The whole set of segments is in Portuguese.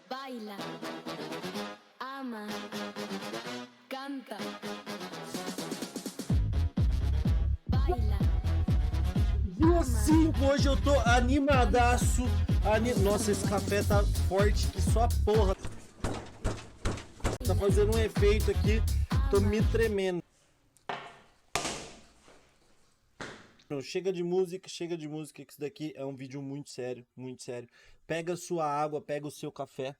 Baila, ama, canta. Baila. Dia 5, hoje eu tô animadaço. Nossa, esse café tá forte que só a porra. Tá fazendo um efeito aqui, tô me tremendo. Não, chega de música, que isso daqui é um vídeo muito sério, muito sério. Pega a sua água, pega o seu café.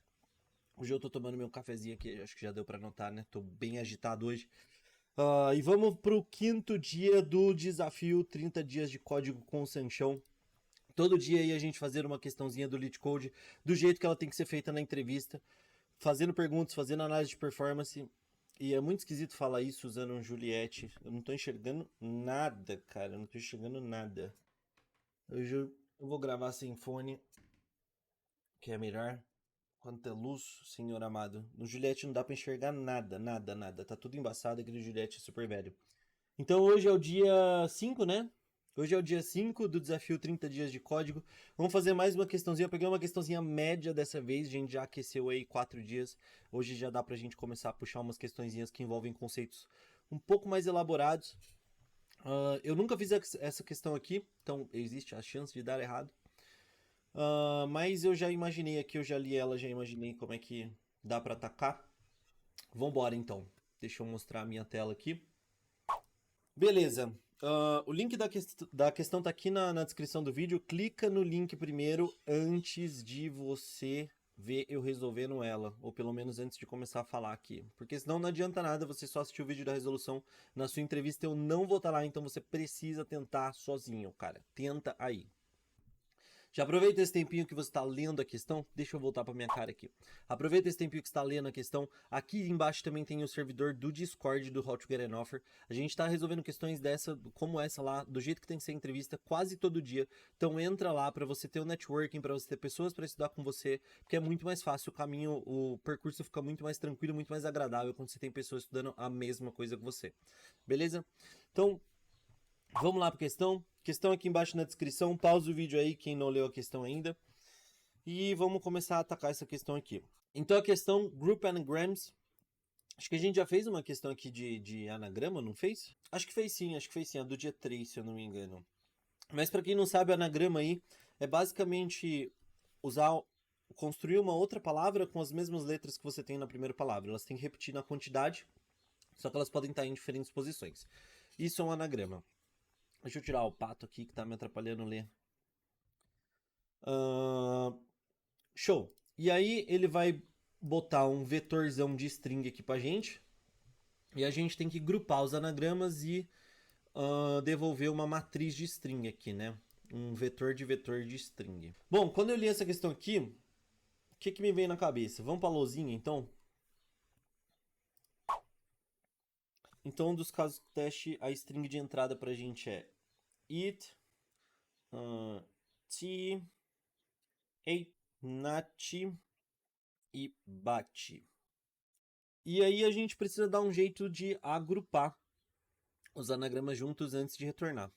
Hoje eu tô tomando meu cafezinho aqui, acho que já deu pra notar, né? Tô bem agitado hoje. E vamos pro 5º dia do desafio 30 dias de código com o Sanchão. Todo dia aí a gente fazer uma questãozinha do LeetCode do jeito que ela tem que ser feita na entrevista, fazendo perguntas, fazendo análise de performance. E é muito esquisito falar isso usando um Juliette. Eu não tô enxergando nada, cara. Eu não tô enxergando nada. Hoje eu vou gravar sem fone, que é melhor. Quanta luz, senhor amado. No Juliette não dá pra enxergar nada, nada, nada. Tá tudo embaçado, aquele Juliette é super velho. Então hoje é o dia 5, né? Hoje é o dia 5 do desafio 30 dias de código. Vamos fazer mais uma questãozinha. Eu peguei uma questãozinha média dessa vez. A gente já aqueceu aí 4 dias. Hoje já dá pra gente começar a puxar umas questõezinhas que envolvem conceitos um pouco mais elaborados. Eu nunca fiz essa questão aqui, então existe a chance de dar errado. Mas eu já imaginei aqui, eu já li ela, já imaginei como é que dá pra atacar. Vambora então. Deixa eu mostrar a minha tela aqui. Beleza. O link da questão tá aqui na descrição do vídeo. Clica no link primeiro antes de você ver eu resolvendo ela. Ou pelo menos antes de começar a falar aqui. Porque senão não adianta nada você só assistir o vídeo da resolução. Na sua entrevista eu não vou estar lá, então você precisa tentar sozinho, cara. Tenta aí. Já aproveita esse tempinho que você está lendo a questão. Deixa eu voltar para minha cara aqui. Aproveita esse tempinho que você está lendo a questão. Aqui embaixo também tem o servidor do Discord do How to Get an Offer. A gente está resolvendo questões como essa lá, do jeito que tem que ser entrevista, quase todo dia. Então entra lá para você ter o networking, para você ter pessoas para estudar com você, porque é muito mais fácil o caminho, o percurso fica muito mais tranquilo, muito mais agradável quando você tem pessoas estudando a mesma coisa que você. Beleza? Então, vamos lá para a questão. Questão aqui embaixo na descrição. Pausa o vídeo aí, quem não leu a questão ainda. E vamos começar a atacar essa questão aqui. Então a questão Group Anagrams. Acho que a gente já fez uma questão aqui de anagrama, não fez? Acho que fez sim, a do dia 3, se eu não me engano. Mas para quem não sabe, anagrama aí é basicamente construir uma outra palavra com as mesmas letras que você tem na primeira palavra. Elas têm que repetir na quantidade, só que elas podem estar em diferentes posições. Isso é um anagrama. Deixa eu tirar o pato aqui que tá me atrapalhando ler. Show. E aí ele vai botar um vetorzão de string aqui pra gente. E a gente tem que grupar os anagramas e devolver uma matriz de string aqui, né? Um vetor de string. Bom, quando eu li essa questão aqui, o que me veio na cabeça? Vamos pra lousinha, então? Então, um dos casos do teste, a string de entrada pra gente é it, t, eight, nat e bate. E aí a gente precisa dar um jeito de agrupar os anagramas juntos antes de retornar.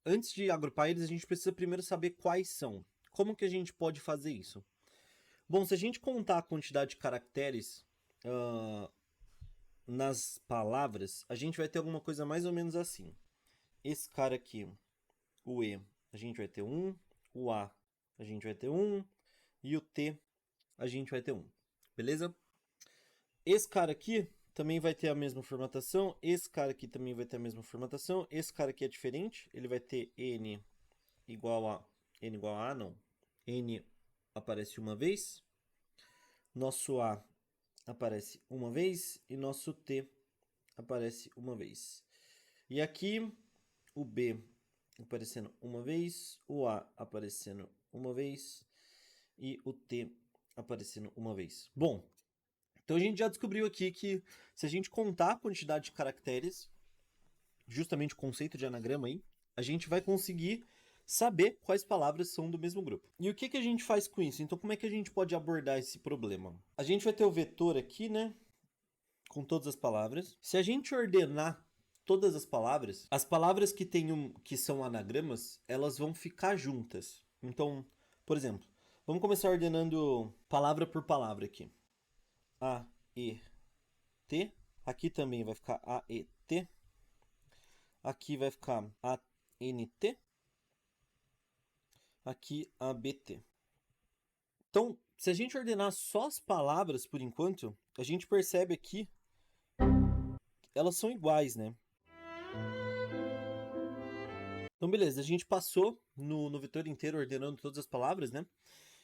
Antes de agrupar eles, a gente precisa primeiro saber quais são. Como que a gente pode fazer isso? Bom, se a gente contar a quantidade de caracteres nas palavras, a gente vai ter alguma coisa mais ou menos assim. Esse cara aqui, o E, a gente vai ter 1, o A, a gente vai ter 1, e o T, a gente vai ter 1. Beleza? Esse cara aqui também vai ter a mesma formatação. Esse cara aqui também vai ter a mesma formatação. Esse cara aqui é diferente. Ele vai ter N igual a... N igual a A, não. N aparece uma vez. Nosso A aparece uma vez. E nosso T aparece uma vez. E aqui o B aparecendo uma vez. O A aparecendo uma vez. E o T aparecendo uma vez. Bom, então a gente já descobriu aqui que se a gente contar a quantidade de caracteres, justamente o conceito de anagrama aí, a gente vai conseguir saber quais palavras são do mesmo grupo. E o que a gente faz com isso? Então como é que a gente pode abordar esse problema? A gente vai ter o vetor aqui, né? Com todas as palavras. Se a gente ordenar todas as palavras que que são anagramas, elas vão ficar juntas. Então, por exemplo, vamos começar ordenando palavra por palavra aqui. A, E, T. Aqui também vai ficar A, E, T. Aqui vai ficar A, N, T. Aqui A, B, T. Então, se a gente ordenar só as palavras por enquanto, a gente percebe aqui elas são iguais, né? Então, beleza, a gente passou no vetor inteiro ordenando todas as palavras, né?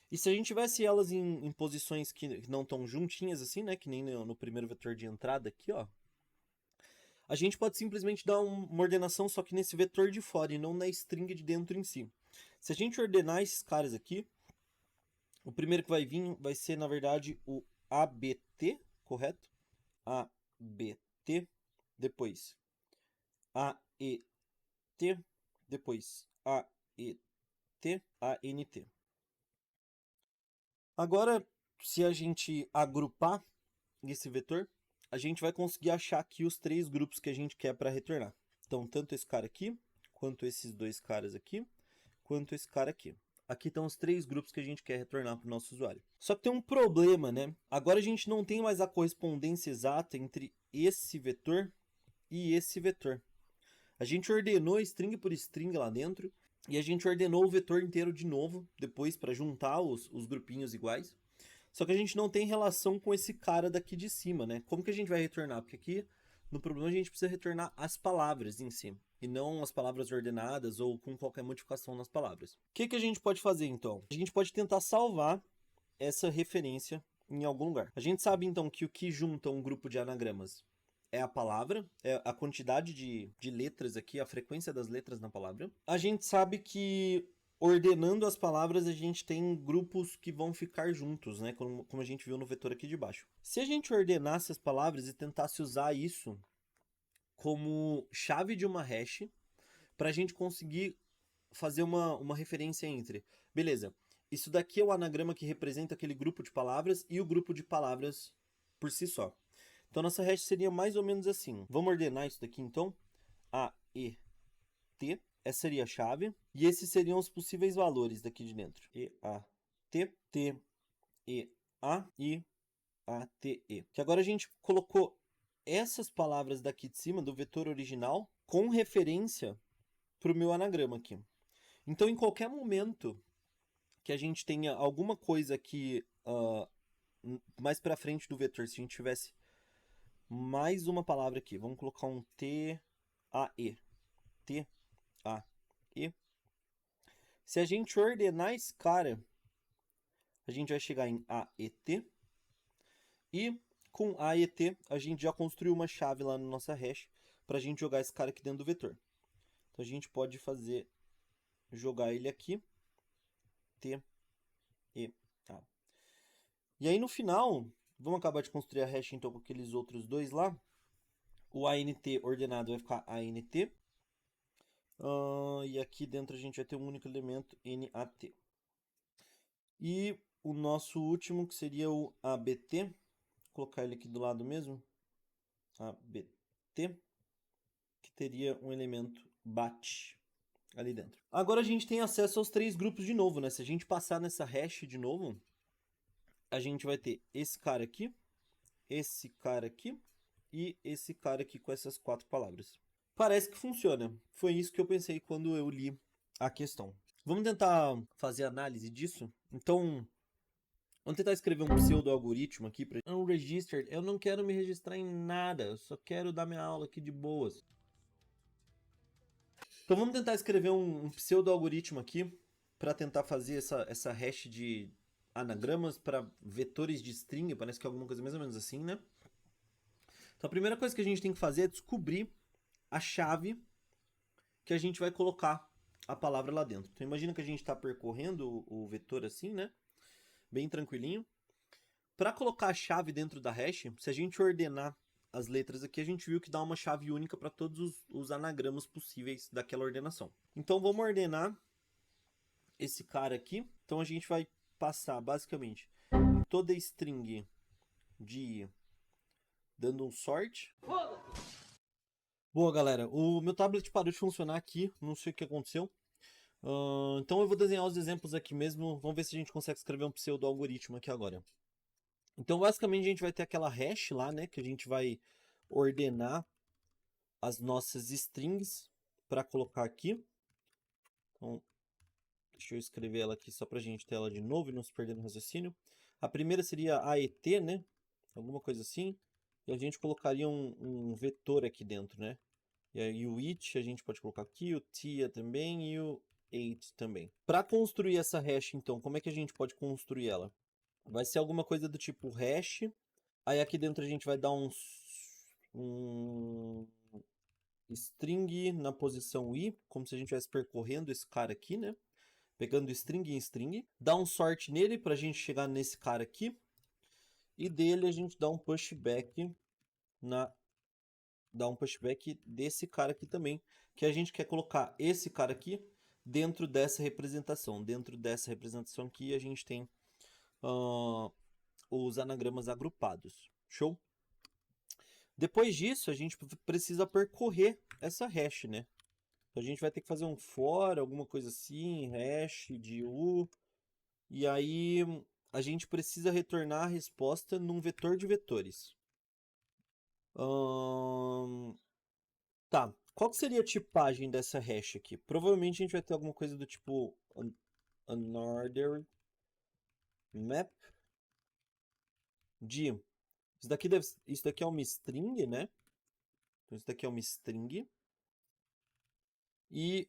E se a gente tivesse elas em posições que não estão juntinhas assim, né? Que nem no primeiro vetor de entrada aqui, ó. A gente pode simplesmente dar uma ordenação só que nesse vetor de fora e não na string de dentro em si. Se a gente ordenar esses caras aqui, o primeiro que vai vir vai ser, na verdade, o ABT, correto? ABT, depois AET, depois AET, ANT. Agora, se a gente agrupar esse vetor, a gente vai conseguir achar aqui os três grupos que a gente quer para retornar. Então, tanto esse cara aqui, quanto esses dois caras aqui, quanto esse cara aqui. Aqui estão os três grupos que a gente quer retornar para o nosso usuário. Só que tem um problema, né? Agora a gente não tem mais a correspondência exata entre esse vetor e esse vetor. A gente ordenou string por string lá dentro e a gente ordenou o vetor inteiro de novo, depois para juntar os grupinhos iguais. Só que a gente não tem relação com esse cara daqui de cima, né? Como que a gente vai retornar? Porque aqui, no problema, a gente precisa retornar as palavras em si, e não as palavras ordenadas ou com qualquer modificação nas palavras. O que a gente pode fazer, então? A gente pode tentar salvar essa referência em algum lugar. A gente sabe, então, que o que junta um grupo de anagramas é a palavra, é a quantidade de letras aqui, a frequência das letras na palavra. A gente sabe que ordenando as palavras, a gente tem grupos que vão ficar juntos, né? Como a gente viu no vetor aqui de baixo. Se a gente ordenasse as palavras e tentasse usar isso como chave de uma hash, para a gente conseguir fazer uma referência entre, beleza, isso daqui é o anagrama que representa aquele grupo de palavras e o grupo de palavras por si só. Então, nossa hash seria mais ou menos assim. Vamos ordenar isso daqui, então. A, E, T. Essa seria a chave. E esses seriam os possíveis valores daqui de dentro. E, A, T, T, E, A, I, A, T, E. Que agora a gente colocou essas palavras daqui de cima, do vetor original, com referência para o meu anagrama aqui. Então, em qualquer momento que a gente tenha alguma coisa aqui mais para frente do vetor, se a gente tivesse mais uma palavra aqui, vamos colocar um T, A, E. T, A, E. Se a gente ordenar esse cara, a gente vai chegar em AET. E com AET, a gente já construiu uma chave lá na nossa hash para a gente jogar esse cara aqui dentro do vetor. Então a gente pode jogar ele aqui. T, E, A. E aí no final, vamos acabar de construir a hash então com aqueles outros dois lá. O ANT ordenado vai ficar ANT. E aqui dentro a gente vai ter um único elemento, NAT. E o nosso último, que seria o ABT. Vou colocar ele aqui do lado mesmo. ABT. Que teria um elemento BAT ali dentro. Agora a gente tem acesso aos três grupos de novo, né? Se a gente passar nessa hash de novo, a gente vai ter esse cara aqui e esse cara aqui com essas quatro palavras. Parece que funciona. Foi isso que eu pensei quando eu li a questão. Vamos tentar fazer análise disso? Então, vamos tentar escrever um pseudo-algoritmo aqui para um register. Eu não quero me registrar em nada, eu só quero dar minha aula aqui de boas. Então vamos tentar escrever um pseudo-algoritmo aqui para tentar fazer essa hash de anagramas para vetores de string. Parece que é alguma coisa mais ou menos assim, né? Então a primeira coisa que a gente tem que fazer é descobrir a chave que a gente vai colocar a palavra lá dentro. Então imagina que a gente está percorrendo o vetor assim, né? Bem tranquilinho. Para colocar a chave dentro da hash, se a gente ordenar as letras aqui, a gente viu que dá uma chave única para todos os anagramas possíveis daquela ordenação. Então vamos ordenar esse cara aqui. Então a gente vai passar basicamente em toda string dando um sort. Boa, galera. O meu tablet parou de funcionar aqui, não sei o que aconteceu. Então eu vou desenhar os exemplos aqui mesmo. Vamos ver se a gente consegue escrever um pseudo-algoritmo aqui agora. Então, basicamente, a gente vai ter aquela hash lá, né? Que a gente vai ordenar as nossas strings para colocar aqui. Então, deixa eu escrever ela aqui só para a gente ter ela de novo e não se perder no raciocínio. A primeira seria AET, né? Alguma coisa assim. E a gente colocaria um vetor aqui dentro, né? E aí o it a gente pode colocar aqui, o tia também e o eight também. Para construir essa hash, então, como é que a gente pode construir ela? Vai ser alguma coisa do tipo hash. Aí aqui dentro a gente vai dar um string na posição i, como se a gente estivesse percorrendo esse cara aqui, né? Pegando string em string. Dá um sort nele para a gente chegar nesse cara aqui. E dele a gente dá um pushback desse cara aqui também, que a gente quer colocar esse cara aqui dentro dessa representação. Dentro dessa representação aqui a gente tem os anagramas agrupados. Show? Depois disso, a gente precisa percorrer essa hash, né? Então, a gente vai ter que fazer um for, alguma coisa assim, hash de u. E aí a gente precisa retornar a resposta num vetor de vetores. Tá, qual que seria a tipagem dessa hash aqui? Provavelmente a gente vai ter alguma coisa do tipo unordered map de... Isso daqui é uma string, né? Então isso daqui é uma string. E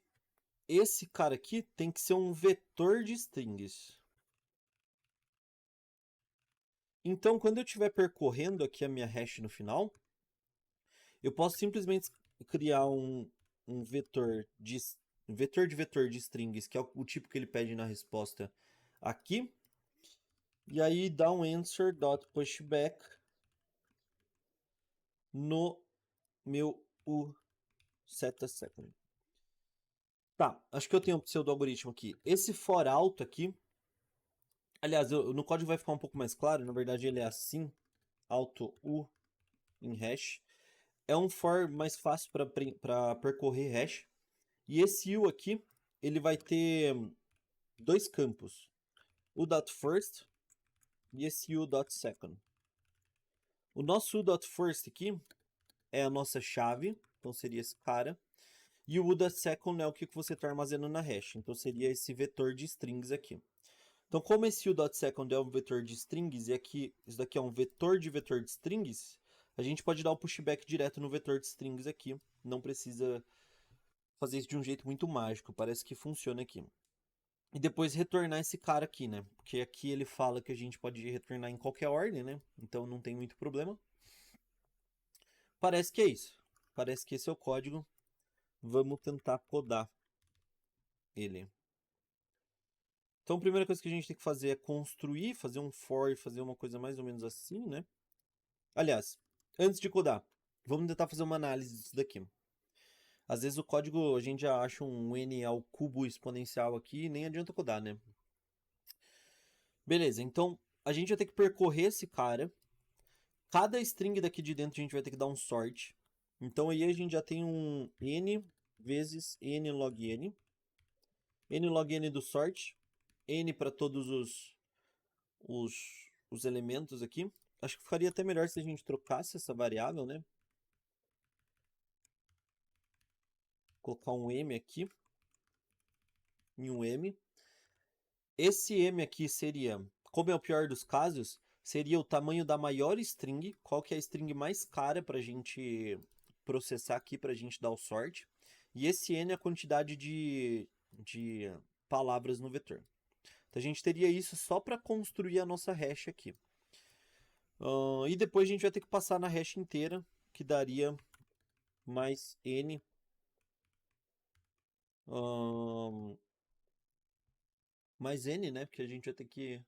esse cara aqui tem que ser um vetor de strings. Então, quando eu estiver percorrendo aqui a minha hash no final, eu posso simplesmente criar um vetor de vetor de strings, que é o tipo que ele pede na resposta aqui. E aí dá um answer.pushback no meu setSecond. Tá, acho que eu tenho um pseudo-algoritmo aqui. Esse for alto aqui, aliás, no código vai ficar um pouco mais claro, na verdade ele é assim, alto u em hash. É um for mais fácil para percorrer hash. E esse u aqui, ele vai ter dois campos, u.first e esse u.second. O nosso u.first aqui é a nossa chave, então seria esse cara. E o u.second é o que você está armazenando na hash, então seria esse vetor de strings aqui. Então, como esse u.second é um vetor de strings e aqui isso daqui é um vetor de strings, a gente pode dar o pushback direto no vetor de strings aqui. Não precisa fazer isso de um jeito muito mágico, parece que funciona aqui. E depois retornar esse cara aqui, né? Porque aqui ele fala que a gente pode retornar em qualquer ordem, né? Então não tem muito problema. Parece que é isso. Parece que esse é o código. Vamos tentar codar ele. Então a primeira coisa que a gente tem que fazer é construir, fazer um for, fazer uma coisa mais ou menos assim, né? Aliás, antes de codar, vamos tentar fazer uma análise disso daqui. Às vezes o código a gente já acha um n ao cubo exponencial aqui e nem adianta codar, né? Beleza, então a gente vai ter que percorrer esse cara. Cada string daqui de dentro a gente vai ter que dar um sort. Então aí a gente já tem um n vezes n log n. N log n do sort. N para todos os elementos aqui. Acho que ficaria até melhor se a gente trocasse essa variável, né? Colocar um m aqui. E um m. Esse m aqui seria, como é o pior dos casos, seria o tamanho da maior string. Qual que é a string mais cara para a gente processar aqui, para a gente dar o sort. E esse n é a quantidade de palavras no vetor. Então a gente teria isso só para construir a nossa hash aqui. E depois a gente vai ter que passar na hash inteira, que daria mais n. Mais n, né? Porque a gente vai ter que...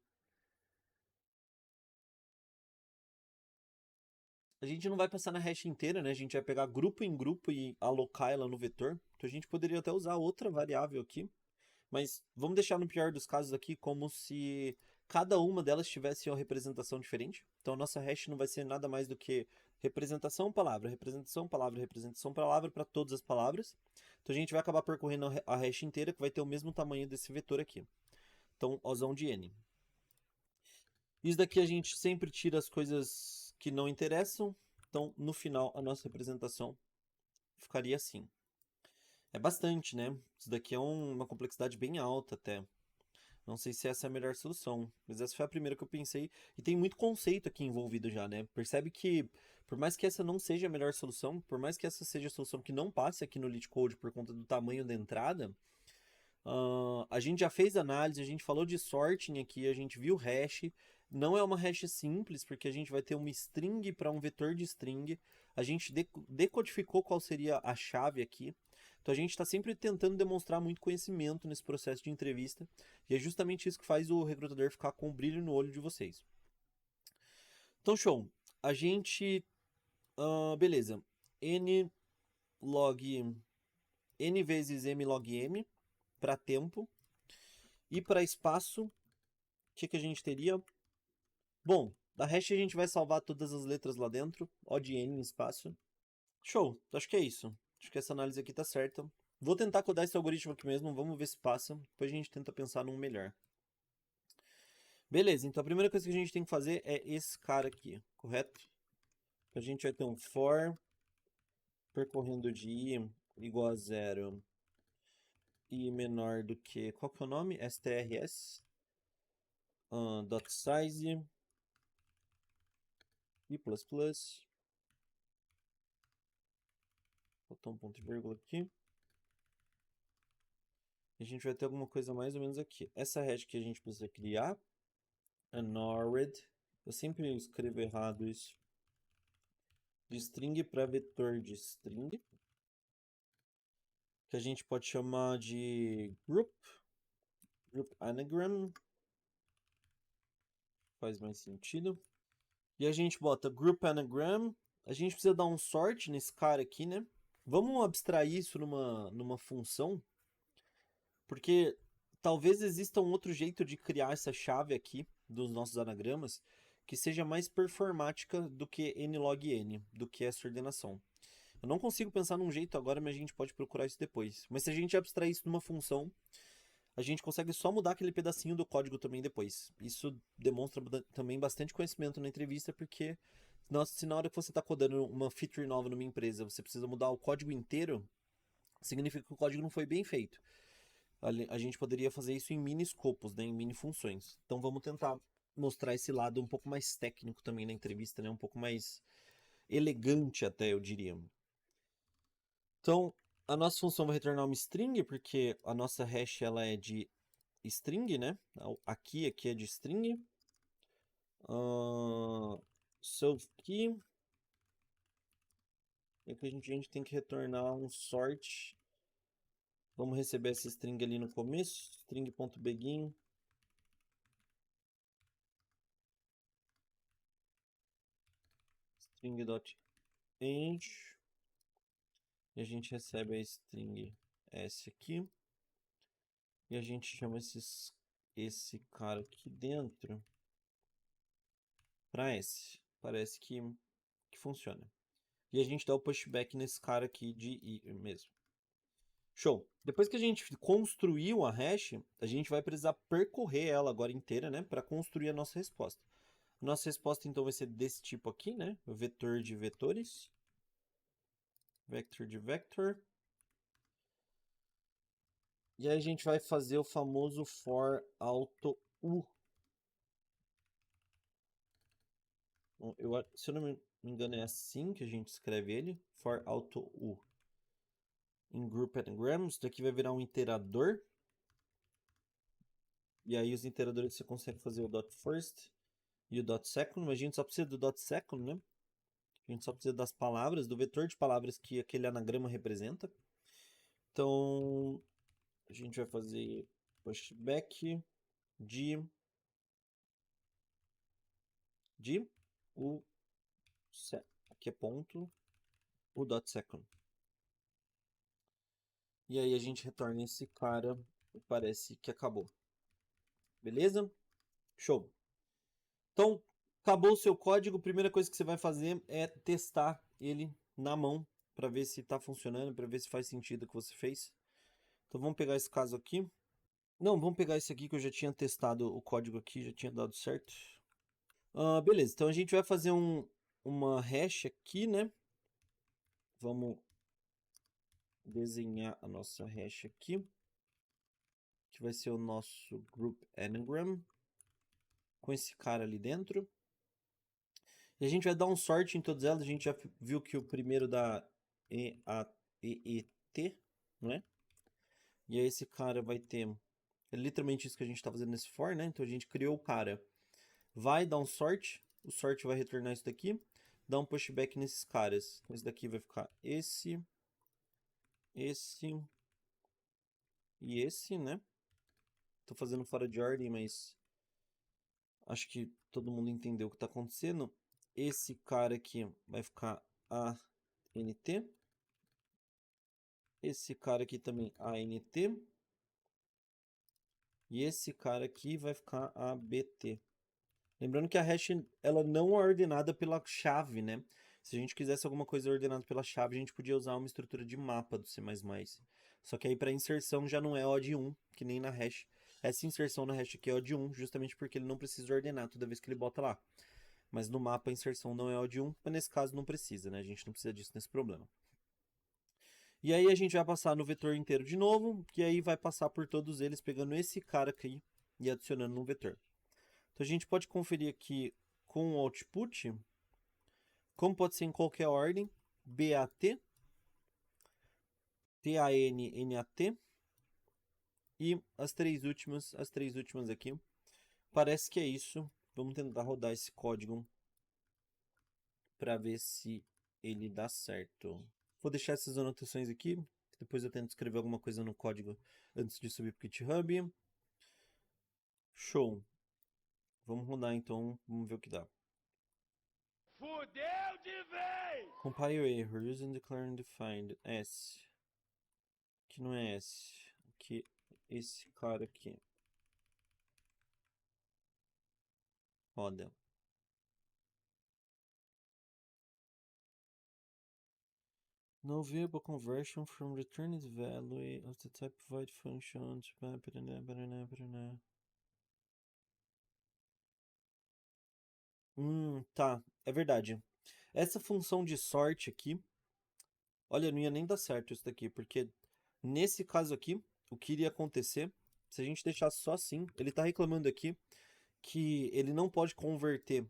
A gente não vai passar na hash inteira, né? A gente vai pegar grupo em grupo e alocar ela no vetor. Então a gente poderia até usar outra variável aqui. Mas vamos deixar no pior dos casos aqui como se cada uma delas tivesse uma representação diferente. Então a nossa hash não vai ser nada mais do que representação, palavra, representação, palavra para todas as palavras. Então a gente vai acabar percorrendo a hash inteira, que vai ter o mesmo tamanho desse vetor aqui. Então, Ozão de N. Isso daqui a gente sempre tira as coisas que não interessam. Então, no final, a nossa representação ficaria assim. É bastante, né? Isso daqui é uma complexidade bem alta até. Não sei se essa é a melhor solução, mas essa foi a primeira que eu pensei. E tem muito conceito aqui envolvido já, né? Percebe que, por mais que essa não seja a melhor solução, por mais que essa seja a solução que não passe aqui no LeetCode por conta do tamanho da entrada, a gente já fez análise, a gente falou de sorting aqui, a gente viu hash. Não é uma hash simples, porque a gente vai ter uma string para um vetor de string. A gente decodificou qual seria a chave aqui. Então a gente está sempre tentando demonstrar muito conhecimento nesse processo de entrevista. E é justamente isso que faz o recrutador ficar com o brilho no olho de vocês. Então, show. A gente... beleza. N vezes M log M para tempo. E para espaço, o que a gente teria? Bom, da hash a gente vai salvar todas as letras lá dentro. O de N espaço. Show. Acho que é isso. Acho que essa análise aqui tá certa. Vou tentar codar esse algoritmo aqui mesmo, vamos ver se passa. Depois a gente tenta pensar num melhor. Beleza, então a primeira coisa que a gente tem que fazer é esse cara aqui, correto? A gente vai ter um for percorrendo de i igual a 0 e menor do que... Qual que é o nome? strs dot size e plus plus. Botar um ponto e vírgula aqui. A gente vai ter alguma coisa mais ou menos aqui. Essa hash que a gente precisa criar é norred. Eu sempre escrevo errado isso. De string para vetor de string. Que a gente pode chamar de group anagram. Faz mais sentido. E a gente bota group anagram. A gente precisa dar um sort nesse cara aqui, né? Vamos abstrair isso numa função. Porque talvez exista um outro jeito de criar essa chave aqui dos nossos anagramas que seja mais performática do que nlog n, do que essa ordenação. Eu não consigo pensar num jeito agora, mas a gente pode procurar isso depois. Mas se a gente abstrair isso numa função, a gente consegue só mudar aquele pedacinho do código também depois. Isso demonstra também bastante conhecimento na entrevista, porque se na hora que você está codando uma feature nova numa empresa, você precisa mudar o código inteiro, significa que o código não foi bem feito. A gente poderia fazer isso em mini escopos, né, em mini funções. Então vamos tentar mostrar esse lado um pouco mais técnico também na entrevista, né, um pouco mais elegante até, eu diria. Então, a nossa função vai retornar uma string, porque a nossa hash ela é de string, né? Aqui é de string. So key. E aqui a gente tem que retornar um sort. Vamos receber essa string ali no começo. String.begin. String.end. E a gente recebe a string s aqui. E a gente chama esse cara aqui dentro para s. Parece que funciona. E a gente dá o pushback nesse cara aqui de i mesmo. Show! Depois que a gente construiu a hash, a gente vai precisar percorrer ela agora inteira, né? Para construir a nossa resposta. Nossa resposta então vai ser desse tipo aqui, né? Vetor de vetores. Vector de vector. E aí a gente vai fazer o famoso for auto u. Se eu não me engano é assim que a gente escreve ele. For auto u. Em group anagrams, isso daqui vai virar um iterador. E aí os iteradores você consegue fazer o dot first e o dot second, mas a gente só precisa do dot second, né? A gente só precisa das palavras, do vetor de palavras que aquele anagrama representa. Então, a gente vai fazer pushback de o aqui é ponto, o dot second. E aí a gente retorna esse cara e parece que acabou. Beleza? Show. Então, Acabou o seu código, a primeira coisa que você vai fazer é testar ele na mão para ver se está funcionando, para ver se faz sentido o que você fez. Então vamos pegar esse caso aqui. Não, vamos pegar esse aqui que eu já tinha testado o código aqui, já tinha dado certo. Beleza, então a gente vai fazer uma hash aqui, né? Vamos desenhar a nossa hash aqui, que vai ser o nosso group anagram, com esse cara ali dentro. E a gente vai dar um sort em todas elas. A gente já viu que o primeiro dá EAT, não é? E aí esse cara vai ter... É literalmente isso que a gente está fazendo nesse for, né? Então a gente criou o cara. Vai dar um sort. O sort vai retornar isso daqui. Dá um pushback nesses caras. Esse daqui vai ficar esse e esse, né? Tô fazendo fora de ordem, mas acho que todo mundo entendeu o que tá acontecendo. Esse cara aqui vai ficar ANT. Esse cara aqui também ANT. E esse cara aqui vai ficar ABT. Lembrando que a hash ela não é ordenada pela chave, né? Se a gente quisesse alguma coisa ordenada pela chave, a gente podia usar uma estrutura de mapa do C++. Só que aí para inserção já não é O de 1, que nem na hash. Essa inserção na hash aqui é O de 1, justamente porque ele não precisa ordenar toda vez que ele bota lá. Mas no mapa a inserção não é O de 1, mas nesse caso não precisa, né? A gente não precisa disso nesse problema. E aí a gente vai passar no vetor inteiro de novo, que aí vai passar por todos eles, pegando esse cara aqui e adicionando no vetor. Então a gente pode conferir aqui com o output, como pode ser em qualquer ordem, BAT, TANNAT e as três últimas aqui. Parece que é isso. Vamos tentar rodar esse código para ver se ele dá certo. Vou deixar essas anotações aqui, depois eu tento escrever alguma coisa no código antes de subir para o GitHub. Show. Vamos rodar então, vamos ver o que dá. Fudeu de vez! Compile error, using declaring defined S. Que não é S. Que esse cara aqui. Roda. No variable conversion from returned value of the type void function to tá. É verdade. Essa função de sort aqui. Olha, não ia nem dar certo isso daqui, porque nesse caso aqui, o que iria acontecer, se a gente deixar só assim, ele tá reclamando aqui que ele não pode converter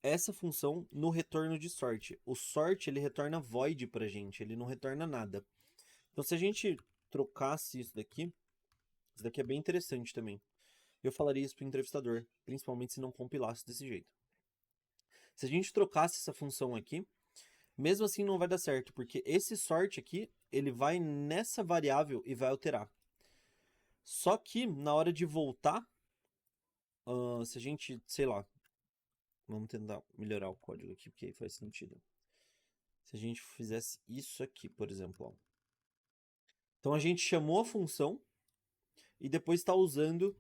essa função no retorno de sort. O sort, ele retorna void pra gente, ele não retorna nada. Então, se a gente trocasse isso daqui é bem interessante também. Eu falaria isso pro entrevistador, principalmente se não compilasse desse jeito. Se a gente trocasse essa função aqui, mesmo assim não vai dar certo, porque esse sort aqui, ele vai nessa variável e vai alterar. Só que, na hora de voltar, se a gente, sei lá, vamos tentar melhorar o código aqui, porque aí faz sentido. Se a gente fizesse isso aqui, por exemplo. Ó. Então a gente chamou a função e depois está usando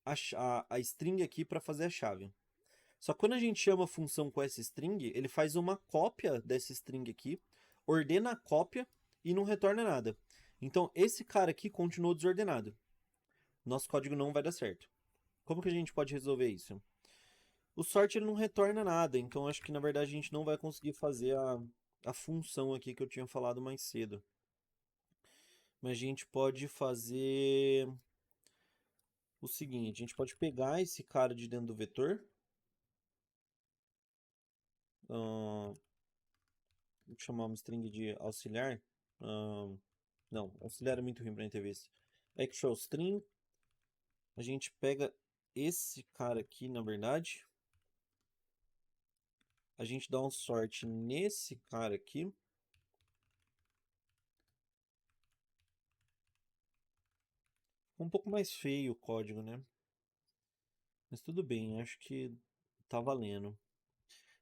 a string aqui para fazer a chave. Só que quando a gente chama a função com essa string, ele faz uma cópia dessa string aqui, ordena a cópia e não retorna nada. Então esse cara aqui continuou desordenado. Nosso código não vai dar certo. Como que a gente pode resolver isso? O sort ele não retorna nada, então acho que na verdade a gente não vai conseguir fazer a função aqui que eu tinha falado mais cedo. Mas a gente pode fazer o seguinte, a gente pode pegar esse cara de dentro do vetor. Vou chamar uma string de auxiliar. Não, auxiliar é muito ruim para entrevista. Actual string. A gente pega esse cara aqui, na verdade. A gente dá um sort nesse cara aqui. Um pouco mais feio o código, né? Mas tudo bem, acho que tá valendo.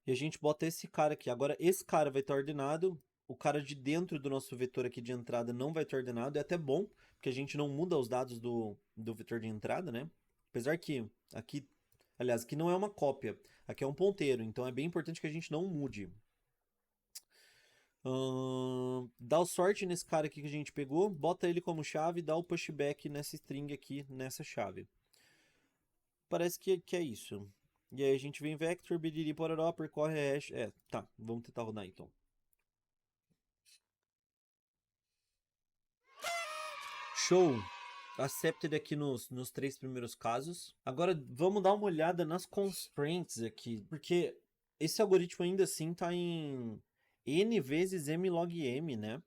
E a gente bota esse cara aqui. Agora esse cara vai estar ordenado. O cara de dentro do nosso vetor aqui de entrada não vai estar ordenado. É até bom, porque a gente não muda os dados do vetor de entrada, né? Apesar que aqui Aliás, aqui não é uma cópia, aqui é um ponteiro, então é bem importante que a gente não mude. Dá o sort nesse cara aqui que a gente pegou, bota ele como chave e dá o pushback nessa string aqui, nessa chave. Parece que é isso. E aí a gente vem vector, biriri, pororó, percorre a hash. Tá, vamos tentar rodar então. Show! Accepted aqui nos 3 primeiros casos. Agora vamos dar uma olhada nas constraints aqui, porque esse algoritmo ainda assim tá em n vezes m log m, né?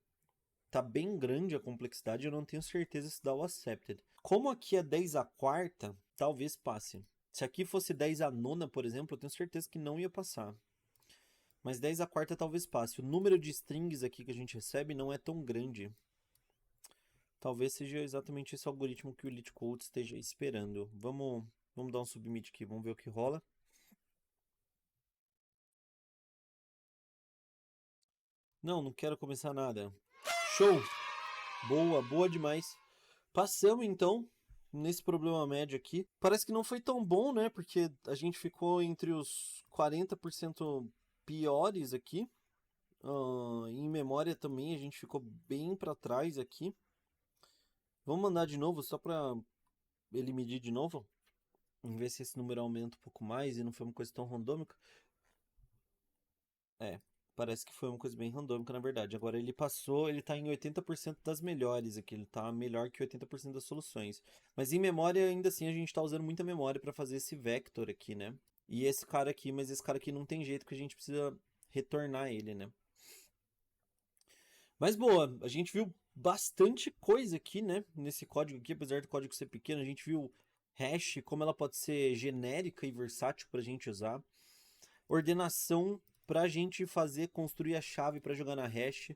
Tá bem grande a complexidade, eu não tenho certeza se dá o accepted. Como aqui é 10 a quarta, talvez passe. Se aqui fosse 10 a nona, por exemplo, eu tenho certeza que não ia passar. Mas 10 a quarta talvez passe. O número de strings aqui que a gente recebe não é tão grande. Talvez seja exatamente esse algoritmo que o LeetCode esteja esperando. Vamos dar um submit aqui, vamos ver o que rola. Não quero começar nada. Show! Boa, boa demais. Passamos então nesse problema médio aqui. Parece que não foi tão bom, né? Porque a gente ficou entre os 40% piores aqui. Em memória também a gente ficou bem para trás aqui. Vamos mandar de novo só para ele medir de novo. Vamos ver se esse número aumenta um pouco mais e não foi uma coisa tão randômica. Parece que foi uma coisa bem randômica, na verdade. Agora ele passou, ele tá em 80% das melhores aqui, ele tá melhor que 80% das soluções. Mas em memória, ainda assim, a gente tá usando muita memória para fazer esse vector aqui, né? E esse cara aqui, mas esse cara aqui não tem jeito que a gente precisa retornar ele, né? Mas boa, a gente viu bastante coisa aqui, né? Nesse código aqui, apesar do código ser pequeno, a gente viu hash, como ela pode ser genérica e versátil pra gente usar. Ordenação para a gente construir a chave para jogar na hash.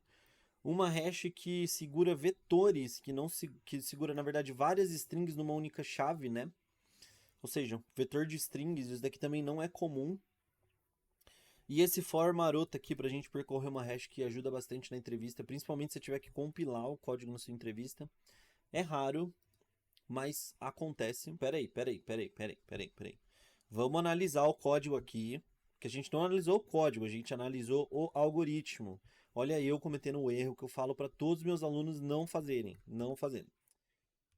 Uma hash que segura vetores, que segura, na verdade, várias strings numa única chave, né? Ou seja, vetor de strings, isso daqui também não é comum. E esse for maroto aqui para a gente percorrer uma hash que ajuda bastante na entrevista, principalmente se tiver que compilar o código na sua entrevista. É raro, mas acontece. Peraí. Vamos analisar o código aqui. Que a gente não analisou o código, a gente analisou o algoritmo. Olha eu cometendo o erro que eu falo para todos os meus alunos não fazerem.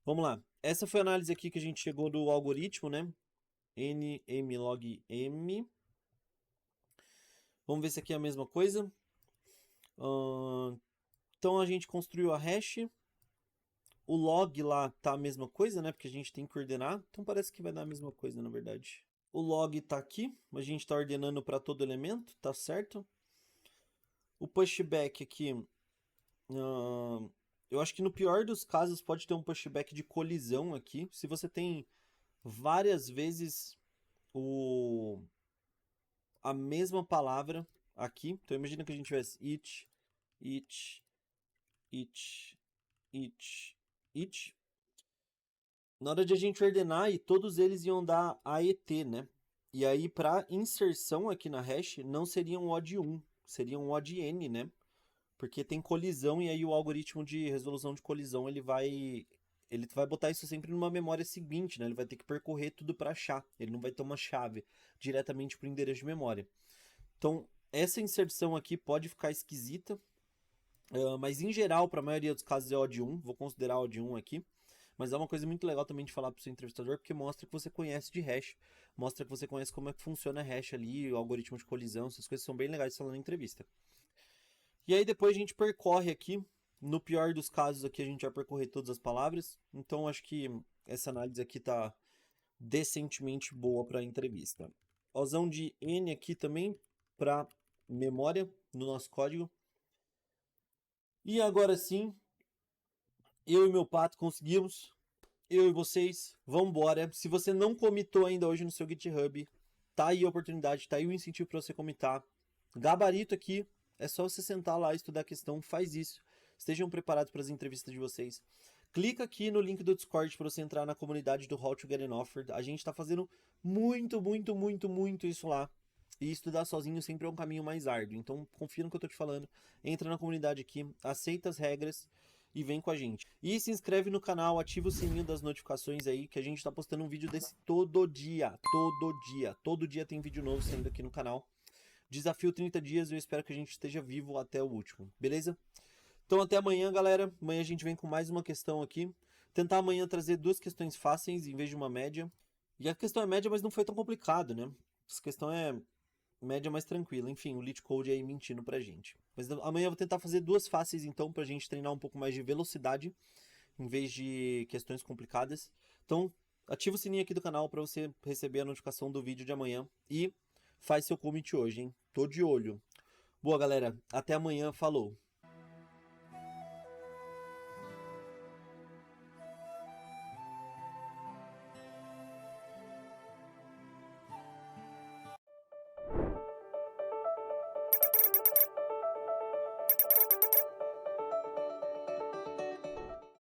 Vamos lá. Essa foi a análise aqui que a gente chegou do algoritmo, né? N log m. Vamos ver se aqui é a mesma coisa. Então a gente construiu a hash. O log lá tá a mesma coisa, né? Porque a gente tem que ordenar. Então parece que vai dar a mesma coisa, na verdade. O log tá aqui, a gente está ordenando para todo elemento, tá certo? O pushback aqui, eu acho que no pior dos casos pode ter um pushback de colisão aqui. Se você tem várias vezes a mesma palavra aqui, então imagina que a gente tivesse it, na hora de a gente ordenar, e todos eles iam dar AET, né? E aí, para inserção aqui na hash, não seria um odd 1, seria um odd n, né? Porque tem colisão e aí o algoritmo de resolução de colisão, ele vai botar isso sempre numa memória seguinte, né? Ele vai ter que percorrer tudo para achar. Ele não vai ter uma chave diretamente para o endereço de memória. Então, essa inserção aqui pode ficar esquisita, mas em geral, para a maioria dos casos é odd 1. Vou considerar odd 1 aqui. Mas é uma coisa muito legal também de falar para o seu entrevistador, porque mostra que você conhece de hash, mostra que você conhece como é que funciona a hash ali, o algoritmo de colisão, essas coisas são bem legais de falar na entrevista. E aí depois a gente percorre aqui, no pior dos casos aqui a gente vai percorrer todas as palavras, então acho que essa análise aqui tá decentemente boa para a entrevista. Osão de N aqui também para memória no nosso código. E agora sim, eu e meu pato conseguimos. Eu e vocês, vamos embora. Se você não comitou ainda hoje no seu GitHub, tá aí a oportunidade, tá aí o incentivo para você comitar. Gabarito aqui, é só você sentar lá e estudar a questão, faz isso. Estejam preparados para as entrevistas de vocês. Clica aqui no link do Discord para você entrar na comunidade do How to Get an Offer. A gente está fazendo muito isso lá. E estudar sozinho sempre é um caminho mais árduo. Então confia no que eu tô te falando. Entra na comunidade aqui, aceita as regras e vem com a gente. E se inscreve no canal, ativa o sininho das notificações aí, que a gente tá postando um vídeo desse todo dia. Todo dia tem vídeo novo saindo aqui no canal. Desafio 30 dias, eu espero que a gente esteja vivo até o último, beleza? Então até amanhã, galera. Amanhã a gente vem com mais uma questão aqui. Tentar amanhã trazer 2 questões fáceis em vez de uma média. E a questão é média, mas não foi tão complicado, né? Essa questão é média mais tranquila. Enfim, o LeetCode aí mentindo pra gente. Mas amanhã eu vou tentar fazer 2 fáceis, então, pra gente treinar um pouco mais de velocidade, em vez de questões complicadas. Então, ativa o sininho aqui do canal pra você receber a notificação do vídeo de amanhã. E faz seu commit hoje, hein? Tô de olho. Boa, galera. Até amanhã. Falou.